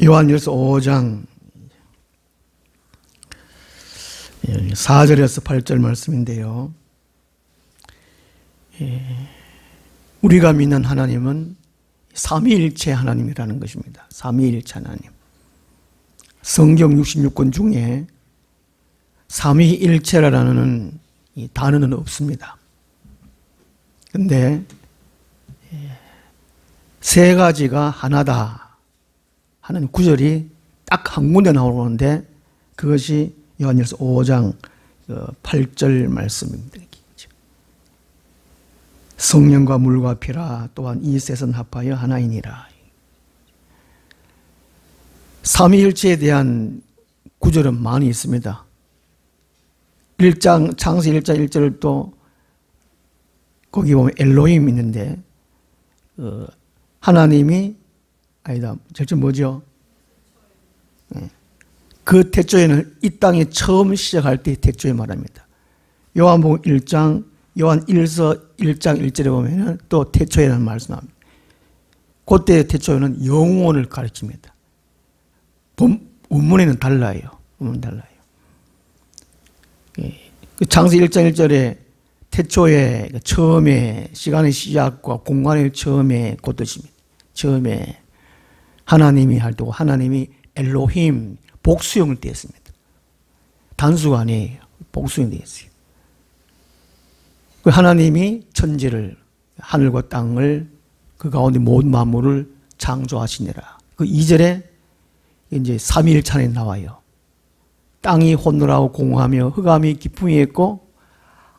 요한일서 5장 4절에서 8절 말씀인데요. 우리가 믿는 하나님은 삼위일체 하나님이라는 것입니다. 삼위일체 하나님. 성경 66권 중에 삼위일체라는 이 단어는 없습니다. 그런데 세 가지가 하나다 하는 구절이 딱 한 군데 나오는데 그것이 요한일서 5장 8절 말씀입니다. 성령과 물과 피라 또한 이 셋은 합하여 하나이니라. 삼위일체에 대한 구절은 많이 있습니다. 창세기 1장 1절을 또 거기 보면 엘로힘 있는데 하나님이 아니다. 절대 뭐죠? 그 태초에는 이 땅에 처음 시작할 때 태초에 말합니다. 요한복음 1장 요한 1서 1장 1절에 보면 또 태초에는 말씀합니다. 그때 태초에는 영혼을 가르칩니다. 원문에는 달라요. 원문은 달라요. 창세기 1장 1절에 태초에 처음에 시간의 시작과 공간의 처음에 그 뜻입니다. 처음에 하나님이 할 때고 하나님이 엘로힘 복수형을 띄었습니다. 단수가 아니에요. 복수형을 띄었어요. 하나님이 천지를 하늘과 땅을 그 가운데 모든 만물을 창조하시니라. 그 2절에 이제 삼위일체에 나와요. 땅이 혼돈하고 공허하며 흑암이 깊음이 있고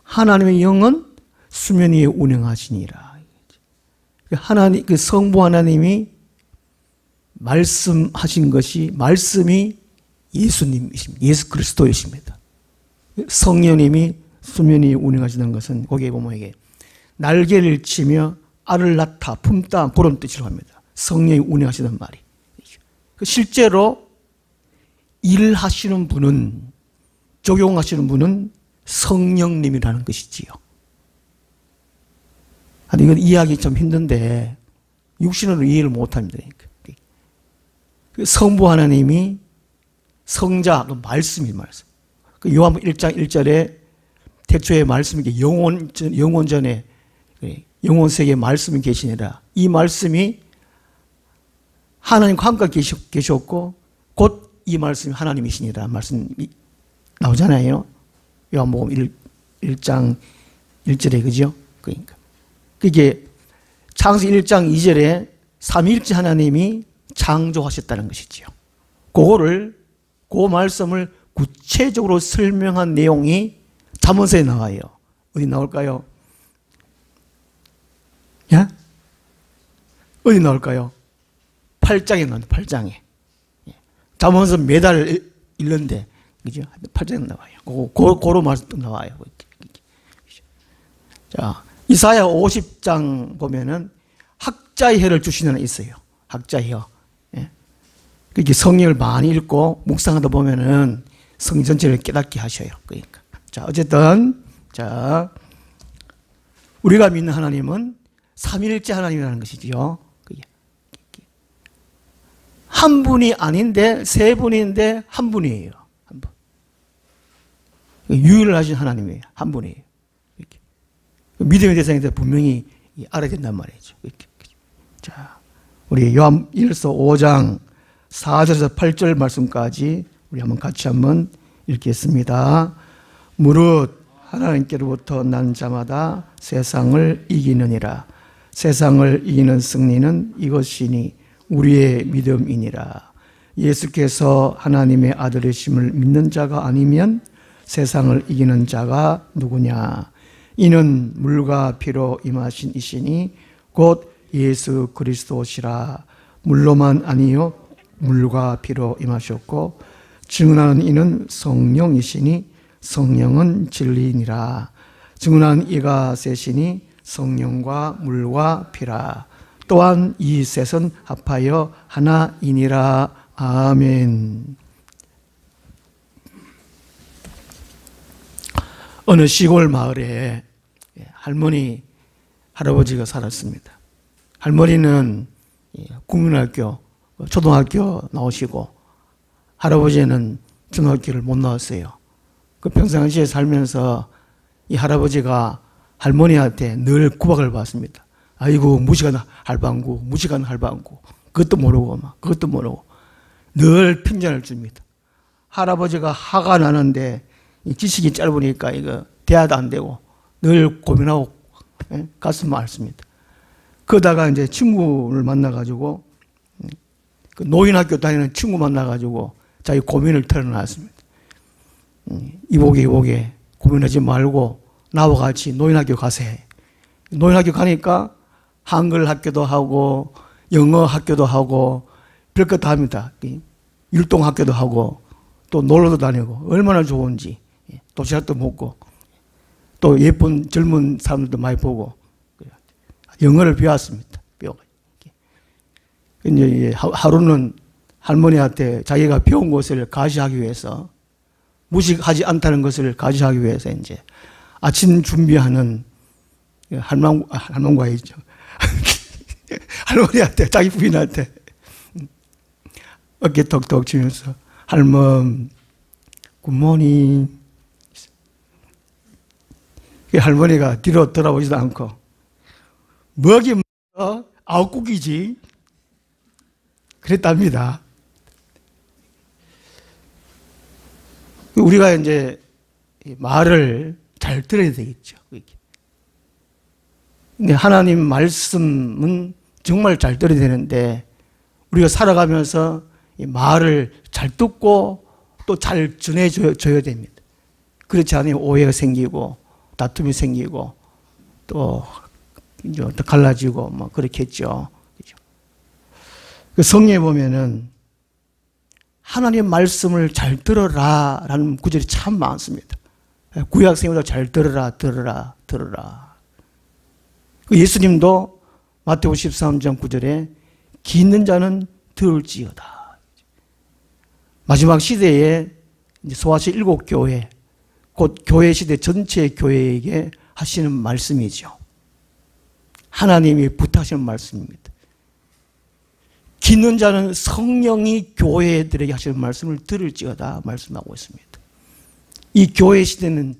하나님의 영은 수면 위에 운행하시니라. 하나님 그 성부 하나님이 말씀하신 것이 말씀이 예수님이십니다. 예수 그리스도이십니다. 성령님이 수면 위에 운행하시는 것은 거기에 보면 이게 날개를 치며 알을 낳다 품다 그런 뜻으로 합니다. 성령이 운행하시는 말이. 실제로 일하시는 분은 적용하시는 분은 성령님이라는 것이지요. 이건 이해하기 좀 힘든데 육신으로 이해를 못합니다. 성부 하나님이 성자, 그 말씀이 말씀. 요한복음 1장 1절에 태초에 말씀이 영원전에 영원세계에 말씀이 계시니라. 이 말씀이 하나님과 함께 계셨고 곧 이 말씀이 하나님이시니라 말씀이 나오잖아요. 요한복음 1장 1절에 그죠? 그러니까 그게 창세기 1장 2절에 삼위일체 하나님이 창조하셨다는 것이지요. 그 말씀을 구체적으로 설명한 내용이 잠언서에 나와요. 어디 나올까요? 야? 어디 나올까요? 8장에 나옵니다. 8장에. 잠언서 매달 읽는데 그죠? 8장에 나와요. 고로 말씀 나와요. 자, 이사야 50장 보면은 학자의 혀를 주시는 애 있어요. 학자의 혀. 그렇게 성경을 많이 읽고 묵상하다 보면은 성경 전체를 깨닫게 하셔요. 그러니까. 자, 어쨌든, 자, 우리가 믿는 하나님은 삼위일체 하나님이라는 것이지요. 한 분이 아닌데, 세 분인데, 한 분이에요. 한 분. 유일하신 하나님이에요. 한 분이에요. 이렇게. 믿음의 대상에서 분명히 알아야 된단 말이죠. 이렇게. 자, 우리 요한일서 5장 4절에서 8절 말씀까지 우리 같이 한번 읽겠습니다. 무릇 하나님께로부터 난 자마다 세상을 이기느니라. 세상을 이기는 승리는 이것이니 우리의 믿음이니라. 예수께서 하나님의 아들이심을 믿는 자가 아니면 세상을 이기는 자가 누구냐? 이는 물과 피로 임하신 이시니 곧 예수 그리스도시라. 물로만 아니요 물과 피로 임하셨고 증언하는 이는 성령이시니 성령은 진리니라. 증언하는 이가 셋이니 성령과 물과 피라. 또한 이 셋은 합하여 하나이니라. 아멘. 어느 시골 마을에 할머니, 할아버지가 살았습니다. 할머니는 국민학교 초등학교 나오시고 할아버지는 중학교를 못 나왔어요. 그 평상시에 살면서 이 할아버지가 할머니한테 늘 구박을 받습니다. 아이고 무식한 할방구, 무식한 할방구. 그것도 모르고 막 그것도 모르고 늘 핀잔을 줍니다. 할아버지가 화가 나는데 지식이 짧으니까 이거 대화도 안 되고 늘 고민하고 가슴 앓습니다. 그러다가 이제 친구를 만나가지고 그 노인학교 다니는 친구 만나가지고 자기 고민을 털어놨습니다. 이보게 고민하지 말고 나와 같이 노인학교 가세. 노인학교 가니까 한글 학교도 하고 영어 학교도 하고 별것 다 합니다. 율동 학교도 하고 또 놀러도 다니고 얼마나 좋은지 도시락도 먹고 또 예쁜 젊은 사람들도 많이 보고 영어를 배웠습니다. 이제 하루는 할머니한테 자기가 배운 것을 가시하기 위해서 무식하지 않다는 것을 가시하기 위해서 이제 아침 준비하는 할망과이죠. 할머니한테 자기 부인한테 어깨 톡톡 치면서 할멈 굿모닝. 할머니가 뒤로 돌아보지도 않고 뭐기 아웃국이지 그랬답니다. 우리가 이제 말을 잘 들어야 되겠죠. 근데 하나님 말씀은 정말 잘 들어야 되는데 우리가 살아가면서 이 말을 잘 듣고 또 잘 전해줘야 됩니다. 그렇지 않으면 오해가 생기고 다툼이 생기고 또 이제 갈라지고 뭐 그렇겠죠. 그 성경에 보면은 하나님 말씀을 잘 들어라라는 구절이 참 많습니다. 구약 성경보다 잘 들어라. 그 예수님도 마태복음 13장 9절에 귀 있는 자는 들을지어다. 마지막 시대에 소아시 7교회, 곧 교회 시대 전체 교회에게 하시는 말씀이죠. 하나님이 부탁하시는 말씀입니다. 귀 있는 자는 성령이 교회들에게 하시는 말씀을 들을지어다 말씀하고 있습니다. 이 교회 시대는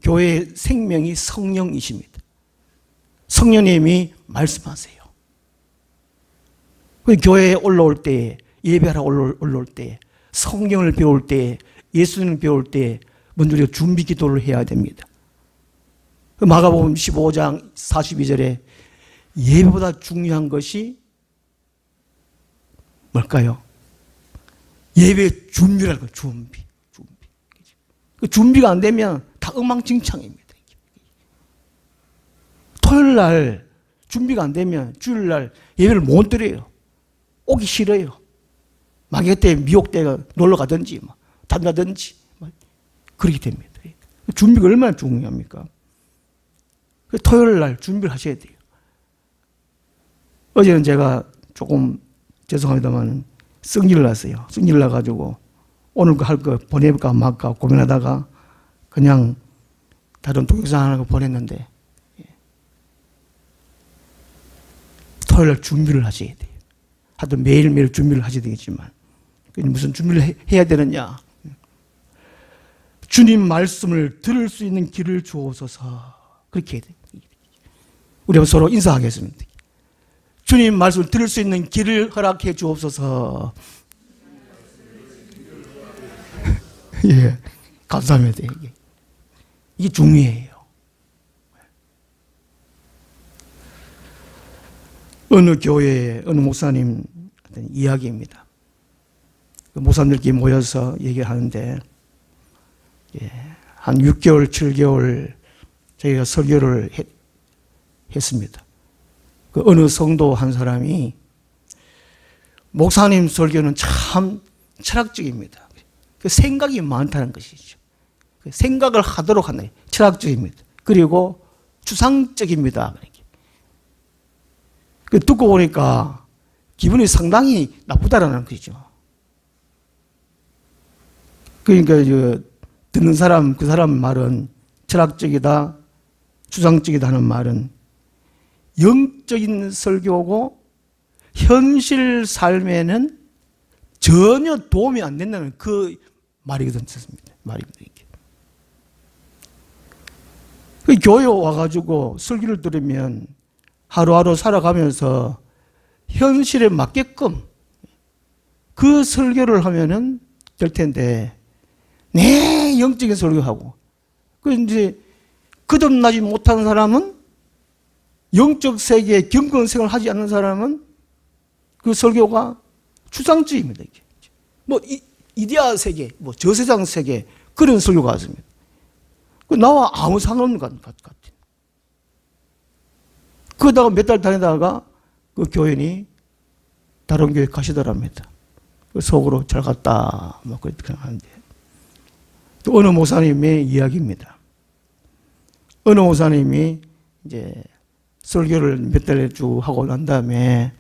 교회의 생명이 성령이십니다. 성령님이 말씀하세요. 교회에 올라올 때, 예배하러 올라올 때, 성경을 배울 때, 예수님을 배울 때 먼저 우리가 준비 기도를 해야 됩니다. 마가복음 15장 42절에 예배보다 중요한 것이 뭘까요? 예배 준비라는 거예요. 준비. 그 준비가 안 되면 다 엉망진창입니다. 토요일 날 준비가 안 되면 주일 날 예배를 못 드려요. 오기 싫어요. 마귀때 미혹되어 놀러 가든지 단다든지 그렇게 됩니다. 준비가 얼마나 중요합니까? 토요일 날 준비를 하셔야 돼요. 어제는 제가 조금 죄송합니다만 성질을 났어요. 성질을 나가지고 오늘 거 할 거 보낼까 말까 고민하다가 그냥 다른 동영상 하나 보냈는데 토요일 날 준비를 하셔야 돼요. 하여튼 매일매일 준비를 하셔야 되겠지만 무슨 준비를 해야 되느냐. 주님 말씀을 들을 수 있는 길을 주옵소서. 그렇게 해야 돼요. 우리 서로 인사하겠습니다. 주님 말씀을 들을 수 있는 길을 허락해 주옵소서. 예, 감사합니다. 이게 중요해요. 어느 교회에 어느 목사님 이야기입니다. 목사님들끼리 모여서 얘기하는데 한 6개월, 7개월 저희가 설교를 했습니다. 그 어느 성도 한 사람이 목사님 설교는 참 철학적입니다. 그 생각이 많다는 것이죠. 그 생각을 하도록 하는 철학적입니다. 그리고 추상적입니다. 그 듣고 보니까 기분이 상당히 나쁘다라는 거죠. 그러니까 듣는 사람, 그 사람 말은 철학적이다, 추상적이다 하는 말은 영적인 설교고 현실 삶에는 전혀 도움이 안 된다는 그 말이거든, 말입니다, 이게. 그 교회 와가지고 설교를 들으면 하루하루 살아가면서 현실에 맞게끔 그 설교를 하면은 될 텐데, 네, 영적인 설교하고, 그 이제 거듭나지 못한 사람은, 영적 세계에 경건생활을 하지 않는 사람은 그 설교가 추상적입니다. 이게. 뭐 이데아 세계, 뭐 저세상 세계 그런 설교가 있습니다. 그 나와 아무 상관없는 것 같아. 그러다가 몇 달 다니다가 그 교인이 다른 교회 가시더랍니다. 속으로 잘 갔다 뭐 그렇게 하는데, 또 어느 목사님의 이야기입니다. 어느 목사님이 이제 설교를 몇 달 쭉 하고 난 다음에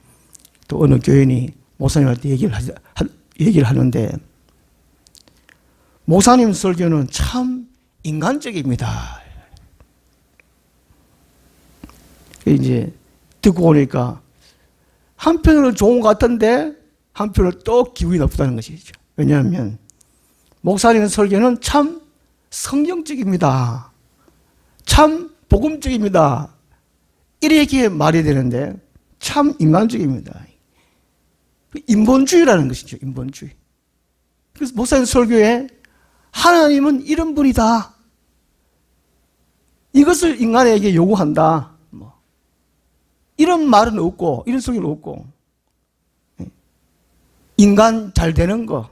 또 어느 교인이 목사님한테 얘기를 하는데, 목사님 설교는 참 인간적입니다. 이제 듣고 오니까 한편으로는 좋은 것 같은데 한편으로 또 기분이 나쁘다는 것이죠. 왜냐하면 목사님 설교는 참 성경적입니다. 참 복음적입니다. 이렇게 말이 되는데 참 인간적입니다. 인본주의라는 것이죠. 인본주의. 그래서 목사님 설교에 하나님은 이런 분이다, 이것을 인간에게 요구한다, 뭐 이런 말은 없고, 이런 설교는 없고, 인간 잘 되는 거,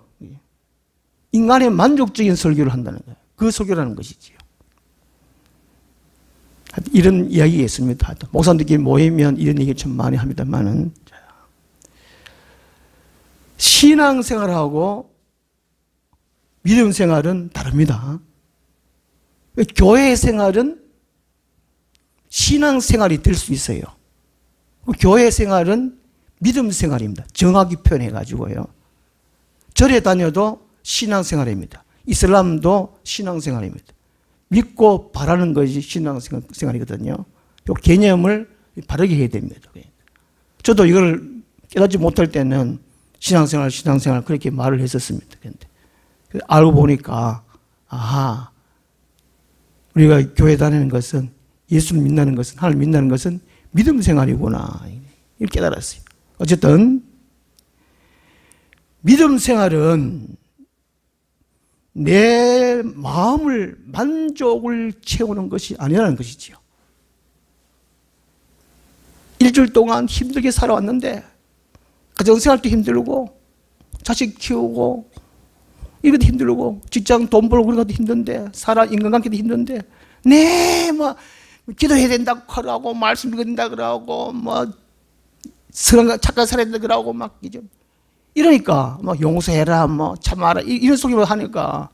인간의 만족적인 설교를 한다는 거예요. 그 설교라는 것이지요. 이런 이야기가 있습니다. 목사님들끼리 모이면 이런 얘기 좀 많이 합니다만은, 신앙생활하고 믿음 생활은 다릅니다. 교회 생활은 신앙생활이 될 수 있어요. 교회 생활은 믿음 생활입니다. 정확히 표현해가지고요. 절에 다녀도 신앙생활입니다. 이슬람도 신앙생활입니다. 믿고 바라는 것이 신앙생활이거든요. 이 개념을 바르게 해야 됩니다. 저도 이걸 깨닫지 못할 때는 신앙생활 그렇게 말을 했었습니다. 그런데 알고 보니까, 아하, 우리가 교회 다니는 것은, 예수를 믿는 것은, 하나님을 믿는 것은 믿음 생활이구나, 이렇게 깨달았어요. 어쨌든 믿음 생활은 내 마음을 만족을 채우는 것이 아니라는 것이지요. 일주일 동안 힘들게 살아왔는데 가정생활도 힘들고 자식 키우고 이것도 힘들고 직장 돈 벌고 그런 것도 힘든데 사람 인간관계도 힘든데 네 뭐 기도해야 된다고 하라고 말씀 읽어야 된다고 그러고 뭐 착한 살아야 된다고 그러고 막 이러니까 뭐 용서해라 뭐 참아라 이런 소리만 하니까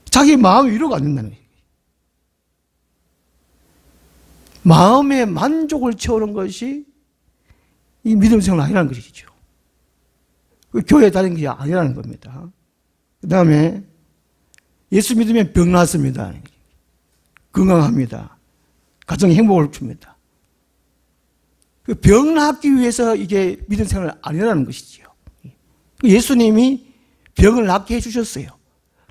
자기 마음이 위로가 안 된다는 거예요. 마음의 만족을 채우는 것이 이 믿음 생활 아니라는 것이죠. 교회 다니는 것이 아니라는 겁니다. 그 다음에 예수 믿으면 병 낫습니다. 건강합니다. 가정에 행복을 줍니다. 그 병 낫기 위해서 이게 믿음 생활 아니라는 것이지요. 예수님이 병을 낫게 해주셨어요.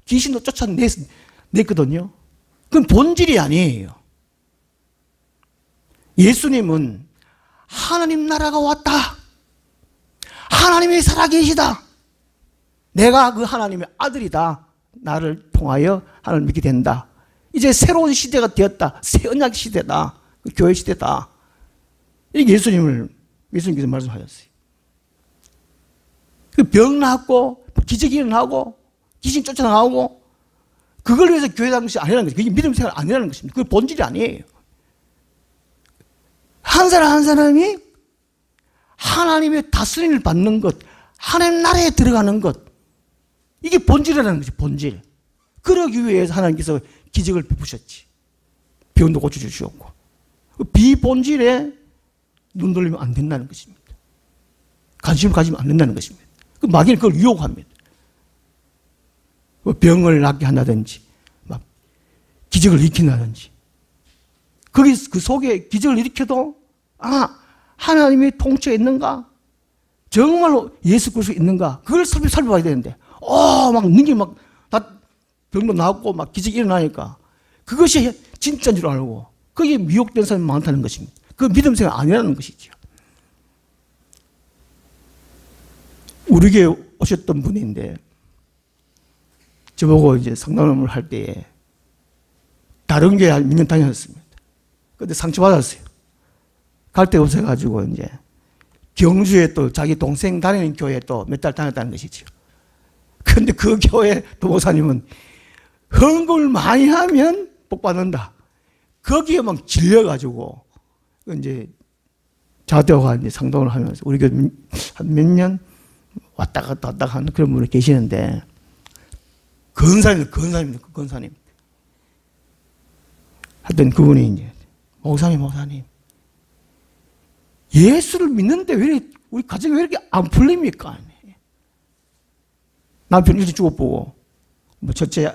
귀신도 쫓아냈거든요. 그건 본질이 아니에요. 예수님은 하나님 나라가 왔다. 하나님이 살아계시다. 내가 그 하나님의 아들이다. 나를 통하여 하나님을 믿게 된다. 이제 새로운 시대가 되었다. 새 언약 시대다. 교회 시대다. 이렇게 예수님께서 말씀하셨어요. 그 병 낫고 기적이 일어나고 귀신 쫓아나오고 그걸 위해서 교회 다니는 것이 아니라는 것이죠. 그게 믿음 생활 아니라는 것입니다. 그게 본질이 아니에요. 한 사람 한 사람이 하나님의 다스림을 받는 것, 하나님 나라에 들어가는 것, 이게 본질이라는 것이 본질. 그러기 위해서 하나님께서 기적을 베푸셨지. 병도 고쳐주셨고. 비본질에 눈 돌리면 안 된다는 것입니다. 관심을 가지면 안 된다는 것입니다. 마귀는 그걸 유혹합니다. 병을 낫게 한다든지, 막 기적을 일으킨다든지. 그 속에 기적을 일으켜도, 하나님의 통치가 있는가? 정말로 예수 그리스도가 있는가? 그걸 살펴봐야 되는데, 막 능력이 다 병도 나왔고, 막 기적이 일어나니까, 그것이 진짜인 줄 알고, 그게 미혹된 사람이 많다는 것입니다. 그 믿음 생활 아니라는 것이죠. 우리 교회 오셨던 분인데, 저보고 이제 상담을 할 때에, 다른 교회 한 몇 년 다녔습니다. 근데 상처받았어요. 갈 데가 없어가지고, 이제, 경주에 또 자기 동생 다니는 교회에 또 몇 달 다녔다는 것이죠. 근데 그 교회 도목사님은 헌금을 많이 하면 복 받는다. 거기에 막 질려가지고, 이제, 자대호가 이제 상담을 하면서, 우리 교회 한 몇 년 왔다 갔다 하는 그런 분이 계시는데, 근사님. 하여튼 그분이 이제, 목사님. 예수를 믿는데 왜 우리 가정이 왜 이렇게 안 풀립니까? 남편 일찍 죽어보고, 뭐 첫째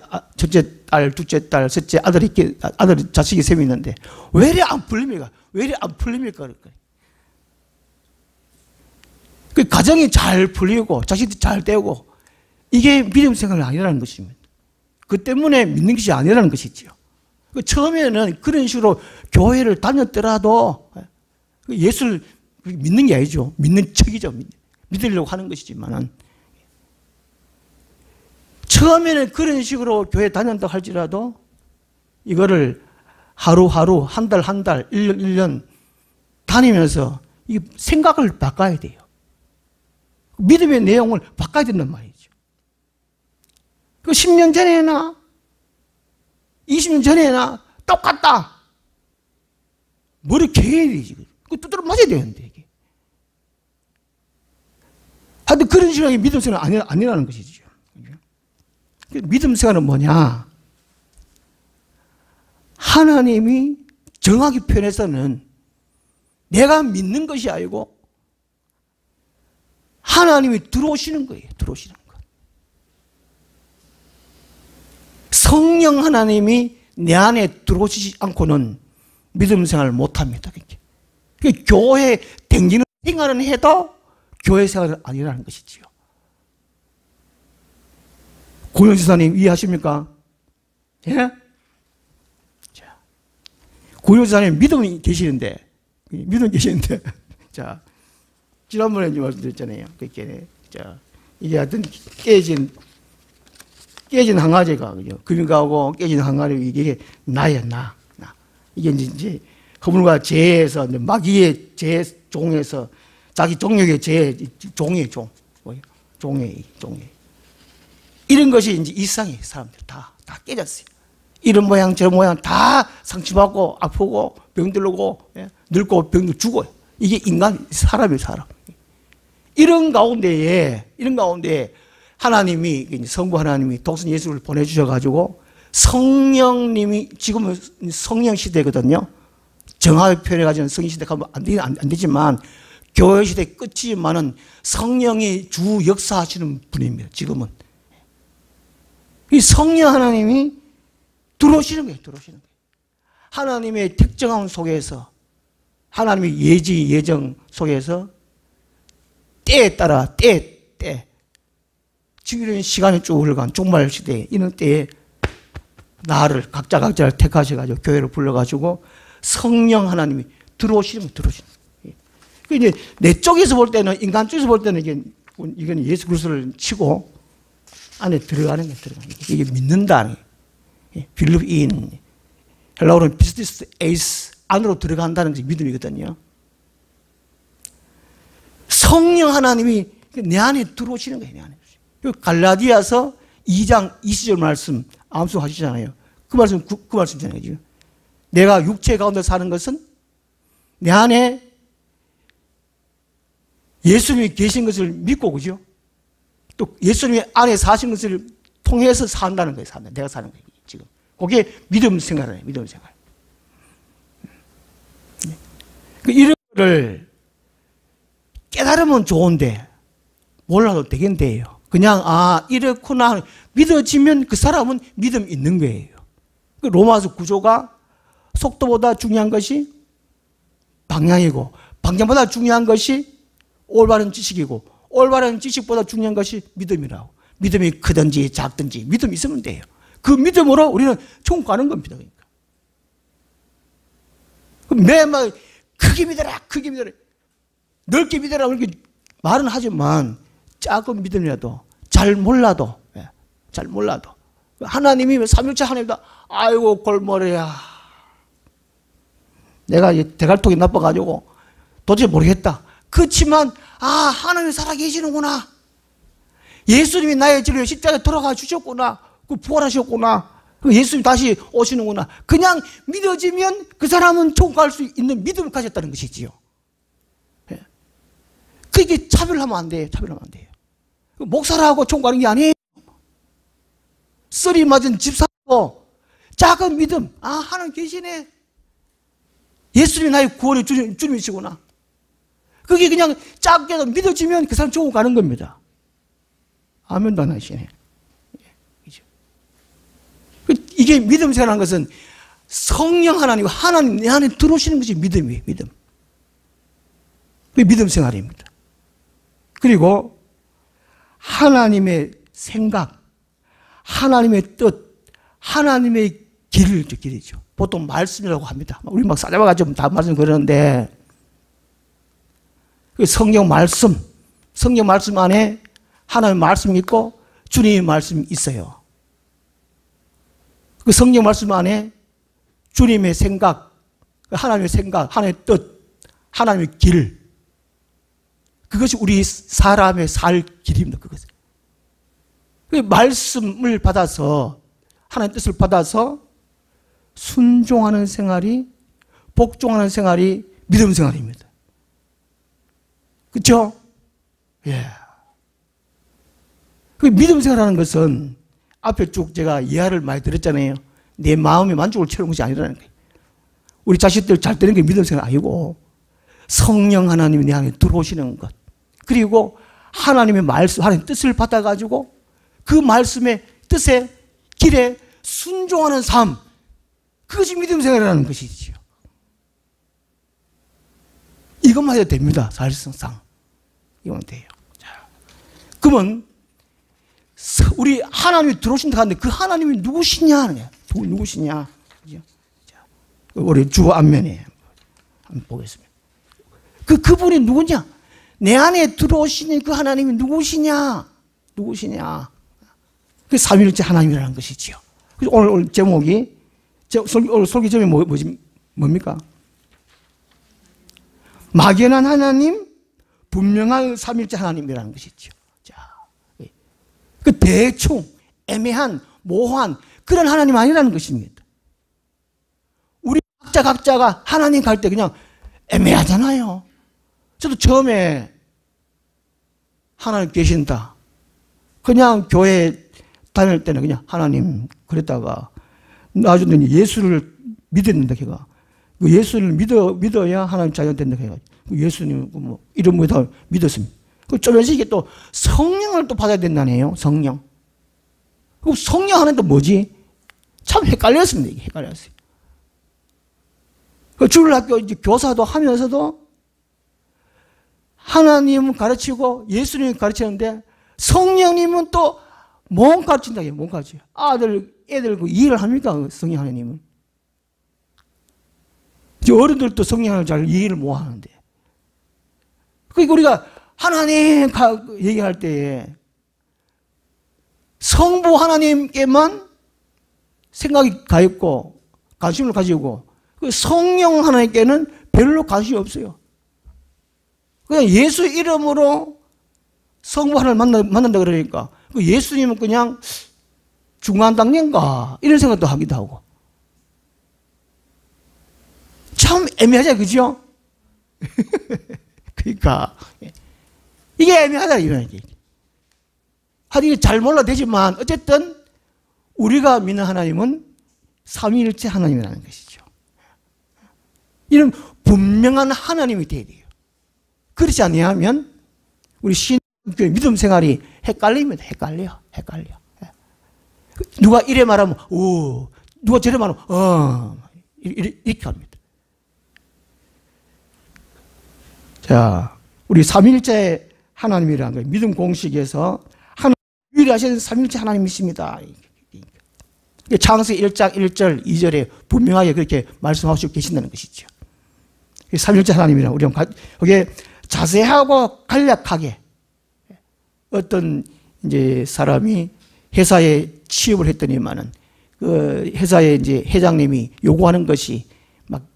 딸, 둘째 딸, 셋째 아들 자식이 셋이 있는데, 왜 이렇게 안 풀립니까? 그 가정이 잘 풀리고, 자식이 잘 되고, 이게 믿음 생활이 아니라는 것입니다. 그 때문에 믿는 것이 아니라는 것이죠. 처음에는 그런 식으로 교회를 다녔더라도 예수를 믿는 게 아니죠. 믿는 척이죠. 믿으려고 하는 것이지만은, 처음에는 그런 식으로 교회 다닌다고 할지라도 이거를 하루하루, 한 달, 1년 다니면서 이 생각을 바꿔야 돼요. 믿음의 내용을 바꿔야 된단 말이죠. 그 10년 전에나 20년 전에나 똑같다. 머리 개야 되지. 그 두드러 맞아야 되는데, 이게. 하여튼 그런 식으로 믿음 생활은 아니라는 것이죠. 믿음 생활은 뭐냐? 하나님이 정확히 표현해서는 내가 믿는 것이 아니고 하나님이 들어오시는 거예요. 들어오시는 것. 성령 하나님이 내 안에 들어오시지 않고는 믿음 생활을 못합니다. 교회 댕기는 생활은 해도 교회 생활은 아니라는 것이지요. 고영 지사님 이해하십니까? 예? 자, 고영 지사님 믿음이 계시는데, 자, 지난번에 말씀드렸잖아요. 이게 하여튼 깨진 항아리가, 그죠? 금이 깨진 항아리, 이게 나야, 나. 이게 이제 허물과 죄에서, 마귀의 죄 종에서, 자기 종력의 죄, 종이에요, 종이에요. 이런 것이 이제 일상이에요, 사람들. 다 깨졌어요. 이런 모양, 저런 모양 다 상처받고, 아프고, 병들고, 늙고, 병들 죽어요. 이게 사람이에요, 사람. 이런 가운데에 하나님이, 성부 하나님이 독생 예수를 보내주셔가지고 성령님이, 지금은 성령 시대거든요. 정확히 표현해가지고 성령 시대 가면 안 되지만, 교회 시대 끝이지만은 성령이 주 역사하시는 분입니다, 지금은. 이 성령 하나님이 들어오시는 거예요. 하나님의 특정함 속에서, 하나님의 예정 속에서 때에 따라 지금 이런 시간이 쭉 흘러간 종말 시대에, 이런 때에 나를 각자를 택하셔가지고 교회를 불러가지고 성령 하나님이 들어오시는 거예요. 이제 내 쪽에서 볼 때는, 인간 쪽에서 볼 때는 이건 예수 그리스도를 치고 안에 들어가는 거예요. 이게 믿는다. 빌립 인, 헬라어로는 피스티스 에이스, 안으로 들어간다는 것이 믿음이거든요. 성령 하나님이 내 안에 들어오시는 거예요. 내 안에. 갈라디아서 2장 20절 말씀 암송하시잖아요. 그 말씀이잖아요. 내가 육체 가운데 사는 것은 내 안에 예수님이 계신 것을 믿고, 그죠? 또 예수님이 안에 사신 것을 통해서 산다는 거예요. 내가 사는 거예요, 지금. 그게 믿음 생활이에요, 믿음 생활. 이런 거를 깨달으면 좋은데, 몰라도 되겠는데요. 그냥, 이렇구나. 믿어지면 그 사람은 믿음 있는 거예요. 로마서 구조가 속도보다 중요한 것이 방향이고, 방향보다 중요한 것이 올바른 지식이고 올바른 지식보다 중요한 것이 믿음이라고. 믿음이 크든지 작든지 믿음이 있으면 돼요. 그 믿음으로 우리는 천국 가는 겁니다. 그러니까. 매일 크게 믿어라, 크게 믿어라, 넓게 믿어라 그렇게 말은 하지만 작은 믿음이라도 잘 몰라도 하나님이 삼일째 하나님이다. 아이고 골머리야. 내가 대갈통이 나빠가지고 도저히 모르겠다. 그렇지만 하나님이 살아계시는구나. 예수님이 나의 죄를 십자가에 돌아가 주셨구나. 부활하셨구나. 예수님 다시 오시는구나. 그냥 믿어지면 그 사람은 천국 갈 수 있는 믿음을 가졌다는 것이지요. 그게 차별하면 안 돼요. 차별하면 안 돼요. 목사라고 천국 가는 게 아니에요. 썰이 맞은 집사고 작은 믿음. 하나님 계시네. 예수님이 나의 구원의 주님이시구나. 그게 그냥 작게도 믿어지면 그 사람 천국 가는 겁니다. 아멘도 안 하시네. 이게 믿음 생활하는 것은 성령 하나님 내 안에 들어오시는 것이 믿음이에요. 믿음. 그게 믿음 생활입니다. 그리고 하나님의 생각, 하나님의 뜻, 하나님의 길이죠. 보통 말씀이라고 합니다. 우리 막 싸잡아가지고 다 말씀 그러는데 그 성경 말씀 안에 하나님의 말씀이 있고 주님의 말씀이 있어요. 그 성경 말씀 안에 주님의 생각, 하나님의 생각, 하나님의 뜻, 하나님의 길, 그것이 우리 사람의 살 길입니다. 그것은. 그 말씀을 받아서 하나님의 뜻을 받아서 순종하는 생활이, 복종하는 생활이 믿음 생활입니다. 그렇죠? 예. 그 믿음 생활하는 것은 앞에 쭉 제가 이해를 많이 드렸잖아요. 내 마음의 만족을 채우는 것이 아니라는 거예요. 우리 자식들 잘 되는 게 믿음 생활 아니고 성령 하나님이 내 안에 들어오시는 것, 그리고 하나님의 말씀, 하나님의 뜻을 받아가지고 그 말씀의 뜻에 길에 순종하는 삶, 그것이 믿음 생활이라는 것이지요. 이것만 해도 됩니다. 사실상 이거면 돼요. 자, 그러면 우리 하나님이 들어오신다 하는데 그 하나님이 누구시냐? 누구시냐? 자, 우리 주 앞면에 한번 보겠습니다. 그분이 누구냐? 내 안에 들어오시는 그 하나님이 누구시냐? 그 삼위일체 하나님이라는 것이지요. 그래서 오늘 제목이, 오늘 설교 제목이 뭡니까? 막연한 하나님, 분명한 삼위일체 하나님이라는 것이죠. 자, 그 대충 애매한 모호한 그런 하나님 아니라는 것입니다. 우리 각자가 하나님 갈 때 그냥 애매하잖아요. 저도 처음에 하나님 계신다, 그냥 교회 다닐 때는 그냥 하나님 그랬다가 나중에 예수를 믿었는데 걔가 예수를 믿어야 하나님 자녀 된다 해가 예수님 뭐 이런 뭐 다 믿었습니다. 좀 이게 또 성령을 또 받아야 된다네요. 성령. 그 성령 하는 또 뭐지? 참 헷갈렸습니다. 이게 헷갈렸어요. 그 주일학교 이제 교사도 하면서도 하나님 가르치고 예수님 가르치는데 성령님은 또 뭔 가르친다. 뭔 가르쳐요? 애들 그 이해를 합니까? 성령 하나님은. 어른들도 성령을 잘 이해를 못 하는데. 그러니까 우리가 하나님 얘기할 때에 성부 하나님께만 생각이 가 있고 관심을 가지고 그 성령 하나님께는 별로 관심이 없어요. 그냥 예수 이름으로 성부 하나님을 만난다 그러니까 그 예수님은 그냥 중간당년가 이런 생각도 하기도 하고 참 애매하죠, 그죠? 그러니까 이게 애매하다 이런 얘기. 하여튼 잘 몰라 되지만 어쨌든 우리가 믿는 하나님은 삼위일체 하나님이라는 것이죠. 이런 분명한 하나님이 돼야 돼요. 그렇지 아니하면 우리 신교회 믿음 생활이 헷갈립니다. 헷갈려. 누가 이래 말하면 누가 저래 말하면 이렇게 합니다. 자, 우리 삼위일체 하나님이라는 거예요. 믿음 공식에서 하나님 유일하신 삼위일체 하나님이십니다. 창세기 1장 1절 2절에 분명하게 그렇게 말씀하시고 계신다는 것이죠. 삼위일체 하나님이라 우리가 거기에 자세하고 간략하게 어떤 이제 사람이 회사에 취업을 했더니만은 그 회사의 이제 회장님이 요구하는 것이 막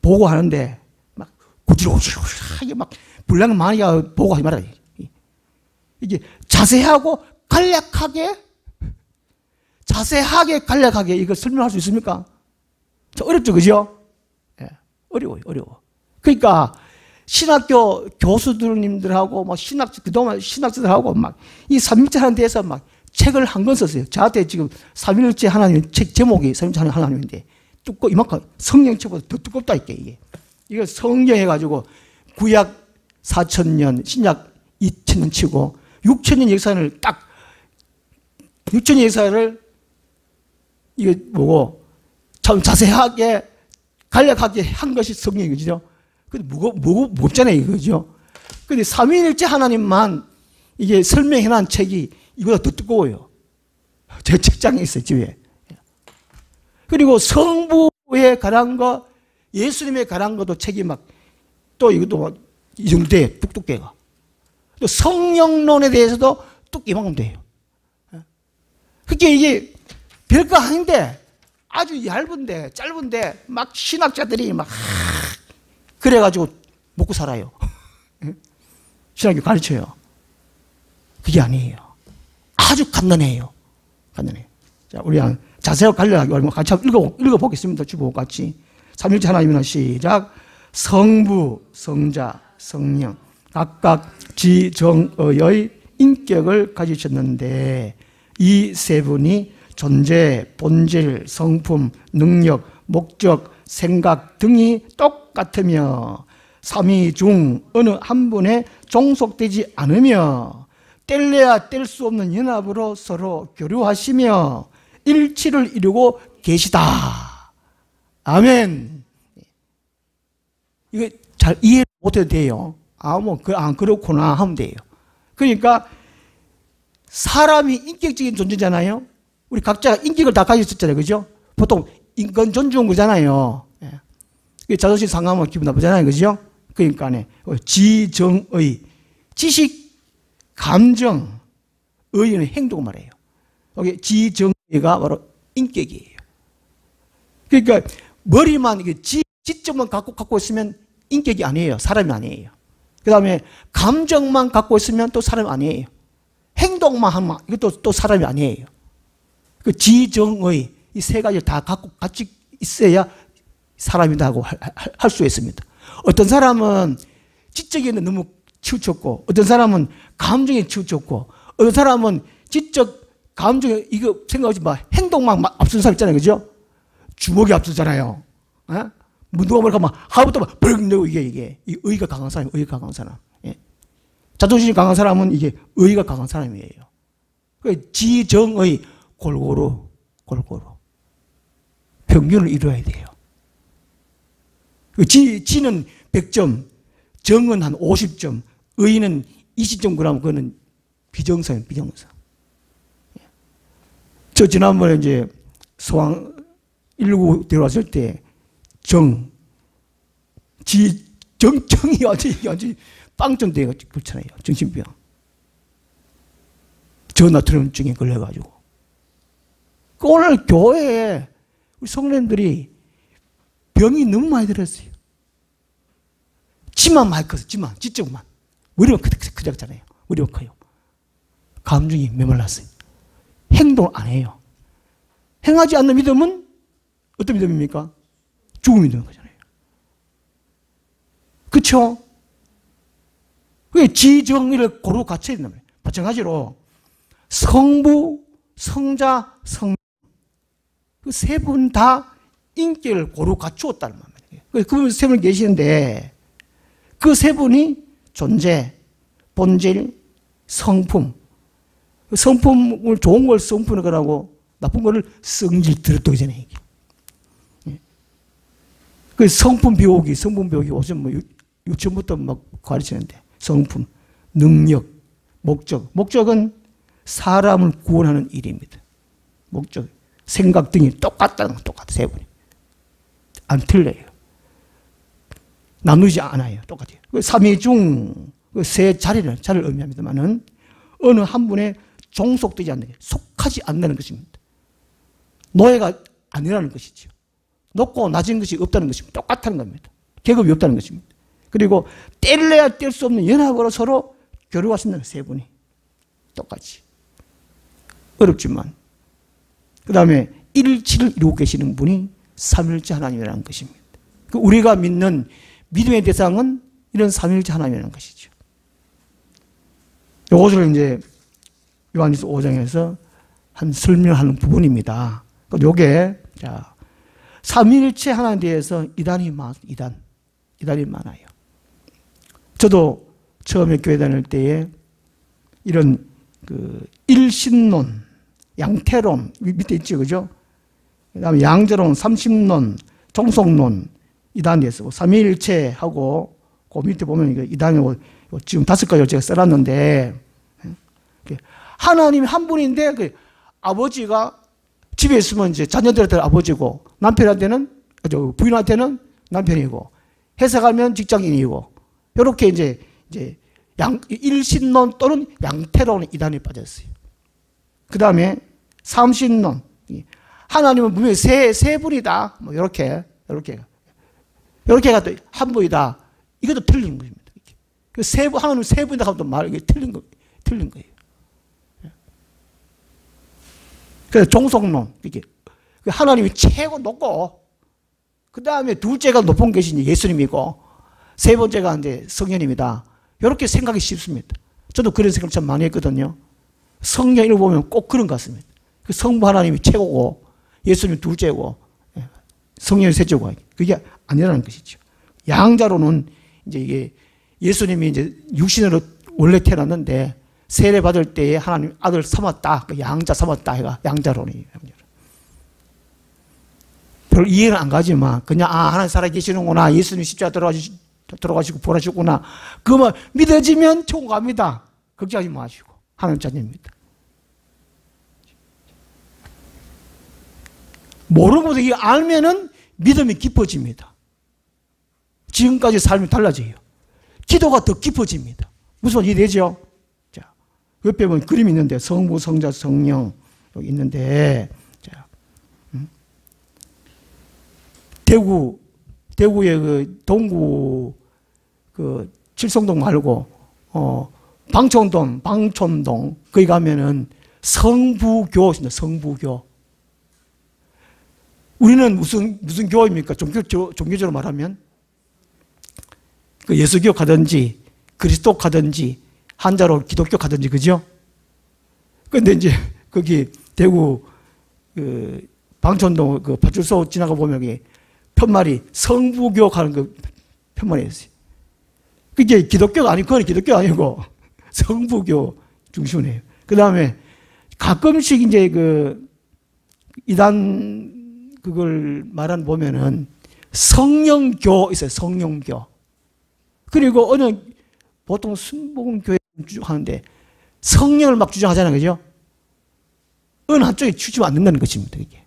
보고하는데 막 구질구질하게 막 분량 많이 보고하지 말아요. 이게 자세하고 간략하게 이걸 설명할 수 있습니까? 저 어렵죠, 그죠? 예, 어려워. 그러니까 신학교 교수들님들하고 막 그동안 신학자들하고 막 이 삼위일체 하나님에 대해서 막 책을 한 권 썼어요. 저한테 지금 삼위일체 하나님 책 제목이 삼위일체 하나님인데 두꺼 이만큼 성경책보다 더 두껍다 이게. 이거 성경 해가지고 구약 4,000년, 신약 2,000년 치고 6,000년 역사를 딱 6,000년 역사를 이거 보고 참 자세하게 간략하게 한 것이 성경이죠. 근데 무겁잖아요, 이거죠. 근데 삼위일체 하나님만 이게 설명해놓은 책이 이거보다 더 두꺼워요. 제 책장에 있어요, 집에. 그리고 성부에 관한 거, 예수님에 관한 것도 책이 막, 또 이것도 막, 이 정도 돼, 뚝뚝해가. 또 성령론에 대해서도 뚝 이만큼 돼요. 그러니까 이게 별거 아닌데, 아주 얇은데, 짧은데, 막 신학자들이 막, 그래가지고 먹고 살아요. 신학교 가르쳐요. 그게 아니에요. 아주 간단해요. 자, 우리 자세하고 간략하게 같이 읽어보겠습니다. 주보고 같이. 삼위일체 하나님이나 시작. 성부, 성자, 성령 각각 지정의의 인격을 가지셨는데 이 세 분이 존재, 본질, 성품, 능력, 목적, 생각 등이 똑같으며 삼위 중 어느 한 분에 종속되지 않으며 뗄래야 뗄 수 없는 연합으로 서로 교류하시며 일치를 이루고 계시다. 아멘. 이거 잘 이해 못해도 돼요. 그렇구나 하면 돼요. 그러니까 사람이 인격적인 존재잖아요. 우리 각자 인격을 다 가지고 있었잖아요. 그죠? 보통 인권 존중 거잖아요. 자존심 상하면 기분 나쁘잖아요. 그죠? 그러니까 지정의, 지식, 감정, 의는 행동을 말해요. 여기 지정의가 바로 인격이에요. 그러니까 머리만 지적만 갖고 있으면 인격이 아니에요. 사람이 아니에요. 그 다음에 감정만 갖고 있으면 또 사람이 아니에요. 행동만 하면 이것도 또 사람이 아니에요. 그 지정의 이 세 가지를 다 갖고 같이 있어야 사람이라고 할 수 있습니다. 어떤 사람은 지적에 너무 치우쳤고, 어떤 사람은 감정에 치우쳤고, 어떤 사람은 지적, 감정에 이거 생각하지 마. 행동만 앞선 사람 있잖아요. 그죠? 주먹이 앞서잖아요. 누가 뭐랄까 막 하부터 막 벌금 내고 이게 의가 강한 사람, 의가 강한 사람. 예. 자존심이 강한 사람은 이게 의가 강한 사람이에요. 지정의 골고루 평균을 이루어야 돼요. 지는 100점, 정은 한 50점, 의는 20점 그러면 그거는 비정상이에요, 비정상. 저 지난번에 이제 소방 119 데려왔을 때 정이 완전히 빵점 돼가 그렇잖아요. 정신병. 저나트륨증에 걸려가지고. 오늘 교회에 우리 성도님들이 병이 너무 많이 들었어요. 지만 많이 컸어요. 지적만. 머리가 크잖아요. 머리가 커요. 감정이 메말랐어요. 행동을 안 해요. 행하지 않는 믿음은 어떤 믿음입니까? 죽음이 되는 거잖아요. 그렇죠? 그게 지정의를 고루 갖춰야 된다면 마찬가지로 성부, 성자, 성령 그 세 분 다 인격을 고루 갖추었다는 말이에요. 그 세 분 계시는데 그 세 분이 존재, 본질, 성품. 성품을 좋은 걸 성품을 거라고 나쁜 거를 성질 들었다고 하잖아요. 그 성품 배우기 오시면 뭐 유치원부터 막 가르치는데 성품, 능력, 목적. 목적은 사람을 구원하는 일입니다. 목적, 생각 등이 똑같다는 건 똑같아, 세 분이. 안 틀려요. 나누지 않아요. 똑같아요. 삼위중 세 자리를 의미합니다만은 어느 한 분에 종속되지 않는 게 속하지 않는 것입니다. 노예가 아니라는 것이죠. 높고 낮은 것이 없다는 것입니다. 똑같다는 겁니다. 계급이 없다는 것입니다. 그리고 뗄래야 뗄 수 없는 연합으로 서로 교류하신다는 세 분이 똑같이. 어렵지만 그 다음에 일치를 이루고 계시는 분이 삼일째 하나님이라는 것입니다. 우리가 믿는 믿음의 대상은 이런 삼일째 하나님이라는 것이죠. 이것을 이제 요한일서 5장에서 한 설명하는 부분입니다. 요게 자 삼일체 하나님에 대해서 이단이 많아요. 저도 처음에 교회 다닐 때에 이런 그 일신론, 양태론 밑에 있죠, 그죠? 그다음에 양자론, 삼신론, 종속론 이단에 있고 삼위일체하고 그 밑에 보면 이단이 지금 5가지를 제가 써놨는데 하나님이 한 분인데 그 아버지가 집에 있으면 이제 자녀들한테 아버지고 남편한테는 부인한테는 남편이고 회사 가면 직장인이고 이렇게 이제 일신론 또는 양태론 이단에 빠졌어요. 그 다음에 삼신론 하나님은 분명히 세 분이다. 뭐 이렇게가 또 한 분이다. 이것도 틀린 것입니다. 하나님 세 분이다 하면 또 이게 틀린 거예요. 그래서 종속론 이게 하나님이 최고 높고 그 다음에 둘째가 높은 것이 예수님이고 세 번째가 이제 성령님이다. 이렇게 생각이 쉽습니다. 저도 그런 생각 참 많이 했거든요. 성경 읽어보면 꼭 그런 것 같습니다. 성부 하나님이 최고고 예수님이 둘째고 성령이 셋째고 그게 아니라는 것이죠. 양자로는 이제 이게 예수님이 이제 육신으로 원래 태어났는데 세례 받을 때에 하나님 아들 삼았다. 양자 삼았다. 해가 양자론이에요. 별 이해는 안 가지만 그냥 하나님 살아계시는구나. 예수님 십자가 들어가시고 부활하셨구나. 그만 믿어지면 천국 갑니다. 걱정하지 마시고 하나님 자녀입니다. 모르고도 이게 알면은 믿음이 깊어집니다. 지금까지 삶이 달라져요. 기도가 더 깊어집니다. 무슨 말인지 이해되죠? 자, 옆에 보면 그림이 있는데 성부, 성자, 성령 여기 있는데 자, 대구의 그 동구 그 칠성동 말고 방촌동 거기 가면은 성부교 있습니다. 성부교. 우리는 무슨 교입니까? 종교적으로 말하면 그 예수교 가든지 그리스도 가든지 한자로 기독교 가든지 그죠? 근데 이제 거기 대구 그 방촌동 그 파출소 지나가 보면 여기 편말이 성부교 가는 그 편말이 있어요. 그게 기독교가 아니고 그건 기독교 아니고 성부교 중심이에요. 그 다음에 가끔씩 이제 그 이단 그걸 말하는 보면은 성령교 있어요. 성령교. 그리고 어느 보통 순복음교회 주장하는데 성령을 막 주장하잖아요. 그죠? 어느 한쪽에 치우치면 안 된다는 것입니다. 이게.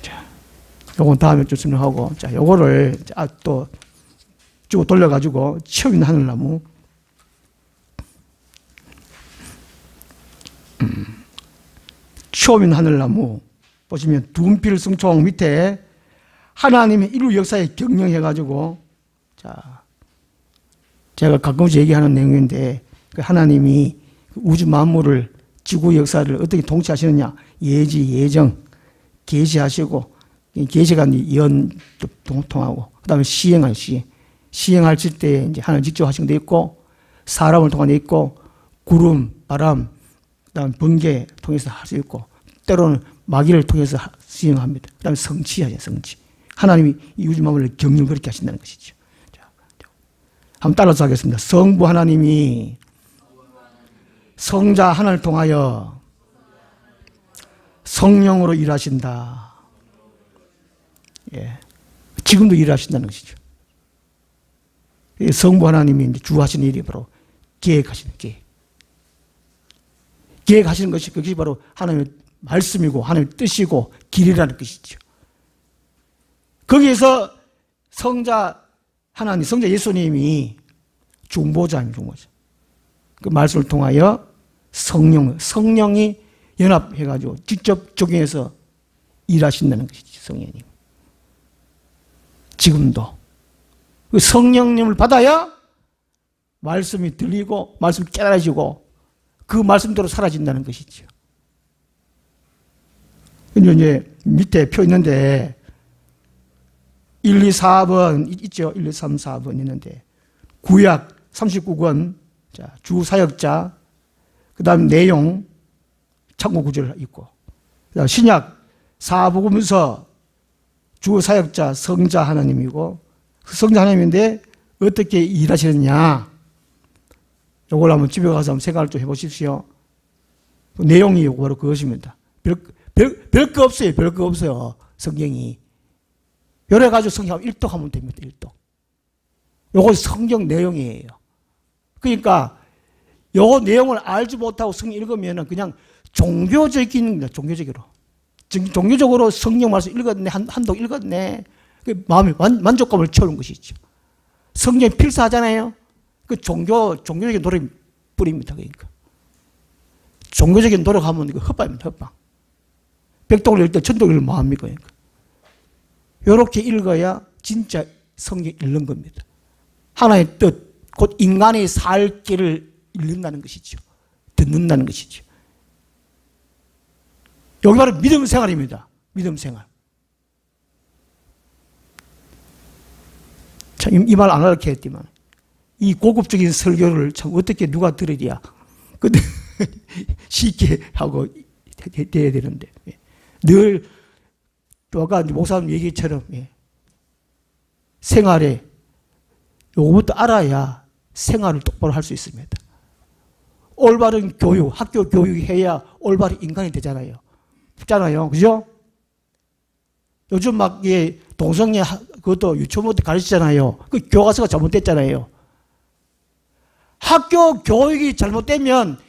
자, 요건 다음에 좀 설명하고, 자, 요거를 또 쭉 돌려가지고 치워 있는 하늘나무. 치워 있는 하늘나무. 보시면 둔필 승총 밑에 하나님의 인류 역사에 경영해가지고, 자, 제가 가끔씩 얘기하는 내용인데, 하나님이 우주 만물을, 지구 역사를 어떻게 통치하시느냐, 예지, 예정, 계시하시고, 계시가 예언 통하고, 그 다음에 시행할 시행하실 때 이제 하나님 직접 하신 게 있고, 사람을 통해 있고, 구름, 바람, 그 다음에 번개 통해서 할 수 있고, 때로는 마귀를 통해서 시행합니다. 그 다음에 성취하죠, 성취. 하나님이 이 우주 만물을 경영 그렇게 하신다는 것이죠. 자, 한번 따라서 하겠습니다. 성부 하나님이 성자 하나를 통하여 성령으로 일하신다. 예. 지금도 일하신다는 것이죠. 성부 하나님이 이제 주하시는 일이 바로 계획하시는 계획. 계획하시는 것이 그것이 바로 하나님의 말씀이고 하나님의 뜻이고 길이라는 것이죠. 거기에서 성자 하나님, 성자 예수님이 중보자입니다. 중보자. 그 말씀을 통하여 성령이 연합해가지고 직접 적용해서 일하신다는 것이죠. 성령님. 지금도 그 성령님을 받아야 말씀이 들리고 말씀이 깨달아지고 그 말씀대로 사라진다는 것이죠. 이제 밑에 표 있는데 1, 2, 4번 있죠. 1, 2, 3, 4번 있는데 구약 39권 자, 주 사역자 그 다음 내용 참고 구절 있고 그다음 신약 사복음서 주 사역자 성자 하나님이고 그 성자 하나님인데 어떻게 일하시느냐 이걸 한번 집에 가서 한번 생각을 좀 해보십시오. 그 내용이 바로 그것입니다. 별거 없어요. 별거 없어요. 성경이. 여러 가지 성경 1독 하면 됩니다. 1독. 요거 성경 내용이에요. 그러니까 요거 내용을 알지 못하고 성경 읽으면 그냥 종교적인, 종교적으로. 종교적으로 성경 말씀 읽었네, 한독 읽었네. 그 마음이 만족감을 채우는 것이죠. 성경이 필사하잖아요. 그 종교적인 노력이 뿌립니다. 그러니까. 종교적인 노력하면 이거 헛방입니다. 헛방. 백독을 읽을 때 천독을 뭐합니까? 그러니까. 이렇게 읽어야 진짜 성경 읽는 겁니다. 하나의 뜻, 곧 인간의 살 길을 읽는다는 것이죠. 듣는다는 것이죠. 여기 바로 믿음 생활입니다. 믿음 생활. 참, 이 말 안 하려고 했지만, 이 고급적인 설교를 참 어떻게 누가 들으랴. 근데 쉽게 하고 돼야 되는데. 늘, 또 아까 목사님 얘기처럼, 생활에 요거부터 알아야 생활을 똑바로 할 수 있습니다. 올바른 교육, 학교 교육해야 올바른 인간이 되잖아요. 붙잖아요. 그죠? 요즘 막, 동성애, 그것도 유치원부터 가르치잖아요. 그 교과서가 잘못됐잖아요. 학교 교육이 잘못되면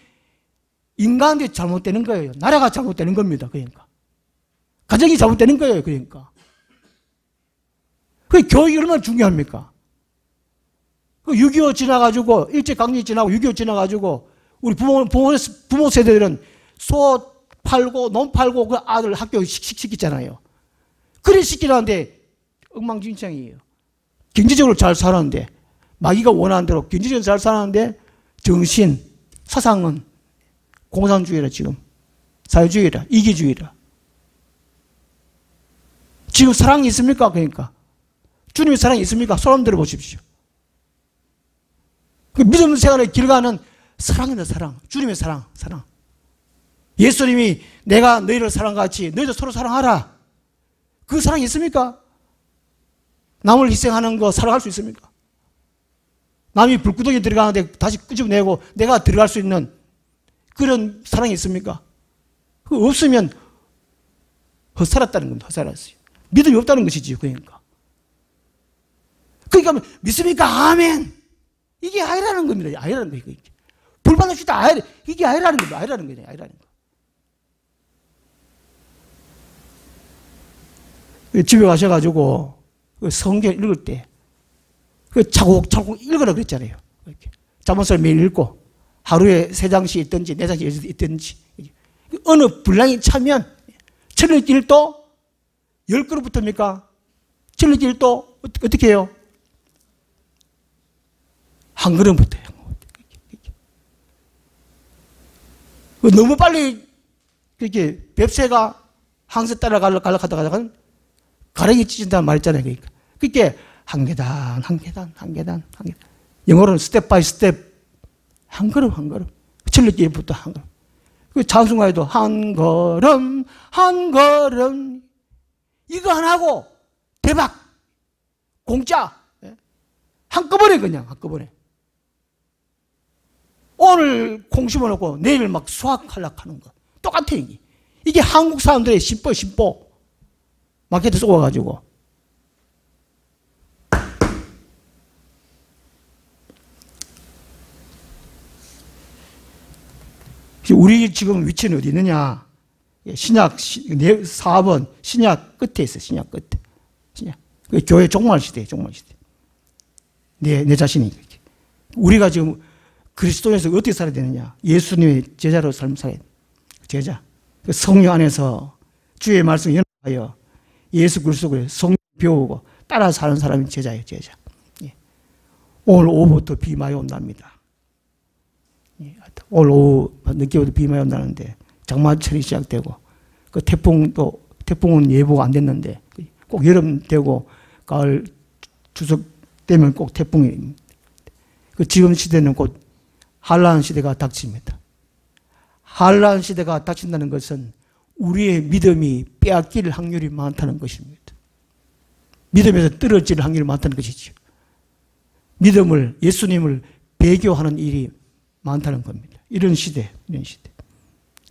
인간이 잘못되는 거예요. 나라가 잘못되는 겁니다. 그러니까. 가정이 잘못되는 거예요. 그러니까. 그 교육이 얼마나 중요합니까? 그 6.25 지나가지고, 일제강점기 지나고 6.25 지나가지고, 우리 부모 세대들은 소 팔고, 논 팔고, 그 아들 학교 시키잖아요. 그래 시키라는데, 엉망진창이에요. 경제적으로 잘 사는데, 마귀가 원하는 대로 경제적으로 잘 사는데, 정신, 사상은 공산주의라, 지금. 사회주의라, 이기주의라. 지금 사랑이 있습니까? 그러니까. 주님의 사랑이 있습니까? 소름 들어보십시오. 그 믿음 생활의 길가는 사랑이다, 사랑. 주님의 사랑, 사랑. 예수님이 내가 너희를 사랑같이 너희도 서로 사랑하라. 그 사랑이 있습니까? 남을 희생하는 거 사랑할 수 있습니까? 남이 불구덩이에 들어가는데 다시 끄집어내고 내가 들어갈 수 있는 그런 사랑이 있습니까? 그거 없으면 헛살았다는 겁니다. 헛살았어요. 믿음이 없다는 것이지요. 그러니까 믿습니까? 아멘. 이게 아이라는 겁니다. 아이라는 거예요. 불만 없이 다 아이, 이게 아이라는 겁니다. 아이라는 거예요. 아이라는 거. 집에 가셔가지고 성경 읽을 때 차곡차곡 읽으라 그랬잖아요. 잠언서를 매일 읽고 하루에 3장씩 있든지 4장씩 있든지 어느 분량이 차면 천리길도 10그릇부터입니까? 천리길도 어떻게 해요? 한 그릇부터요. 너무 빨리 이렇게 뱁새가 항상 따라가려고 하다가 가랭이 찢어진다는 말 있잖아요. 그러니까. 그게 한 계단, 한 계단, 한 계단, 한 계단. 영어로는 스텝 바이 스텝. 한 걸음, 한 걸음. 천리길부터 한 걸음. 그 찬송가에도 한 걸음, 한 걸음. 이거 안 하고 대박. 공짜. 한꺼번에 그냥, 한꺼번에. 오늘 콩 심어놓고 내일 막 수확하려고 하는 거. 똑같아, 이게. 이게 한국 사람들의 심보. 마켓에 쏘아가지고. 우리 지금 위치는 어디 있느냐? 신약 4번 신약 끝에 있어요. 신약 끝에. 신약. 교회 종말 시대예요. 종말 시대. 내 자신이. 우리가 지금 그리스도에서 어떻게 살아야 되느냐? 예수님의 제자로 삶을 살아야 돼. 제자. 성령 안에서 주의 말씀을 연합하여 예수 그리스도를 성령 배우고 따라 사는 사람이 제자예요. 제자. 오늘 오후부터 비 많이 온답니다. 오늘 오후 늦게부터 비 많이 온다는데 장마철이 시작되고 그 태풍은 예보가 안 됐는데 꼭 여름 되고 가을 추석 되면 꼭 태풍이 그 지금 시대는 곧 한란 시대가 닥칩니다. 한란 시대가 닥친다는 것은 우리의 믿음이 빼앗길 확률이 많다는 것입니다. 믿음에서 떨어질 확률이 많다는 것이죠. 믿음을 예수님을 배교하는 일이 많다는 겁니다. 이런 시대.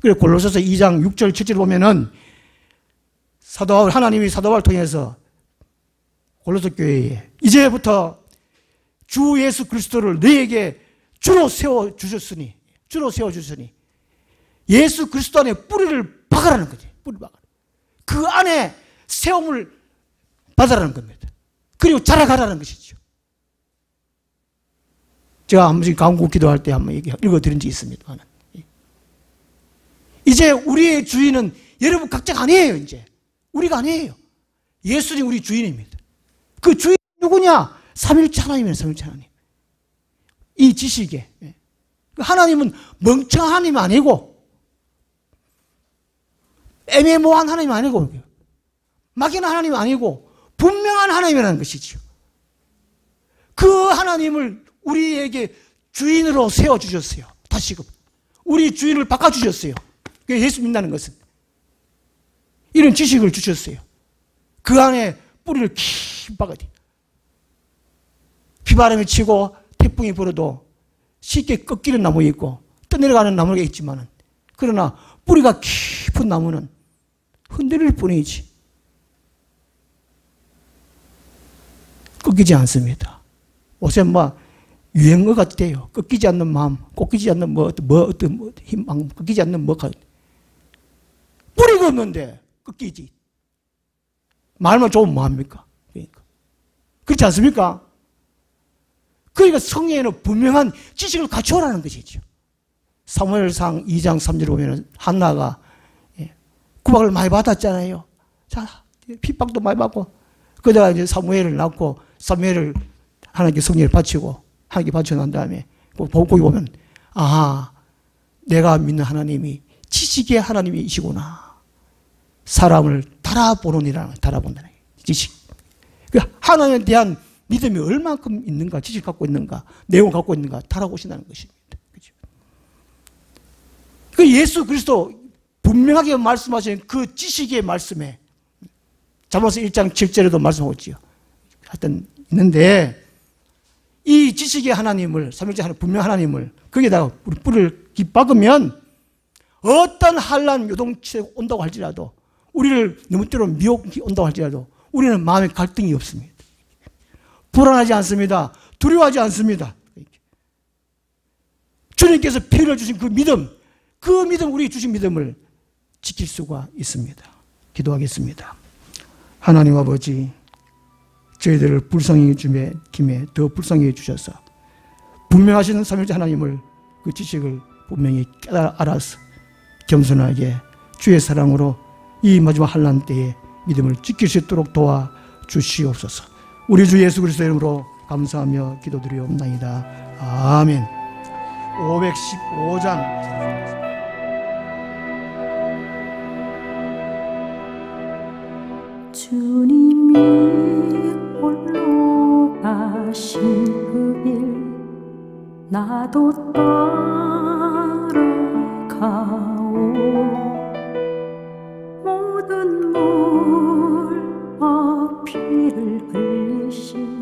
그리고 골로새서 2장 6절 7절 보면은 하나님이 사도 바울을 통해서 골로새 교회에 이제부터 주 예수 그리스도를 너희에게 주로 세워 주셨으니 예수 그리스도 안에 뿌리를 박아라는 거지. 뿌리 박아. 그 안에 세움을 받아라는 겁니다. 그리고 자라가라는 것이죠. 제가 한 번씩 강구 기도할 때 한번 읽어드린 적이 있습니다. 이제 우리의 주인은 여러분 각자가 아니에요. 이제 우리가 아니에요. 예수님 우리 주인입니다. 그 주인이 누구냐? 삼일체 하나님이에요. 삼일체 하나님. 이 지식에 하나님은 멍청한 하나님이 아니고 애매모호한 하나님이 아니고 막연한 하나님이 아니고 분명한 하나님이라는 것이죠. 그 하나님을 우리에게 주인으로 세워주셨어요. 다시금 우리 주인을 바꿔주셨어요. 예수 믿는다는 것은 이런 지식을 주셨어요. 그 안에 뿌리를 깊이 박아야 돼요. 비바람이 치고 태풍이 불어도 쉽게 꺾이는 나무 있고 떠내려가는 나무가 있지만 그러나 뿌리가 깊은 나무는 흔들릴 뿐이지 꺾이지 않습니다. 요새 유행어 같아요. 꺾이지 않는 마음, 꺾이지 않는 힘, 꺾이지 않는 뿌리가 없는데 꺾이지. 말만 좋으면 뭐합니까? 그렇지 않습니까? 그러니까 성경에는 분명한 지식을 갖추어라는 것이죠. 사무엘상 2장 3절 보면 한나가 구박을 많이 받았잖아요. 자, 핍박도 많이 받고 그러다가 이제 사무엘을 낳고 사무엘을 하나님께 성령을 바치고 하나님께 바치고 난 다음에 거기 보면 내가 믿는 하나님이 지식의 하나님이시구나. 사람을 달아본다는 지식. 하나님에 대한 믿음이 얼만큼 있는가, 지식을 갖고 있는가, 내용을 갖고 있는가 달아보신다는 것입니다. 그렇죠? 그 예수 그리스도 분명하게 말씀하신 그 지식의 말씀에 잠언서 1장 7절에도 말씀하고 있지요. 하여튼 있는데 이 지식의 하나님을 삼일째 하나님 분명 하나님을 거기에다가 뿌리를 박으면 어떤 한란 요동치가 온다고 할지라도 우리를 너무 때로 미혹이 온다고 할지라도 우리는 마음에 갈등이 없습니다. 불안하지 않습니다. 두려워하지 않습니다. 주님께서 피를 주신 그 믿음 우리 주신 믿음을 지킬 수가 있습니다. 기도하겠습니다. 하나님 아버지, 저희들을 불쌍히 김에 더 불쌍히 주셔서 분명하신 삼일째 하나님을 그 지식을 분명히 알아서 겸손하게 주의 사랑으로 이 마지막 한란 때에 믿음을 지킬 수 있도록 도와주시옵소서. 우리 주 예수 그리스도의 이름으로 감사하며 기도드리옵나이다. 아멘. 515장 주님이 홀로 가신 그 길 나도 따라가오. 모든 물 피를 흘리신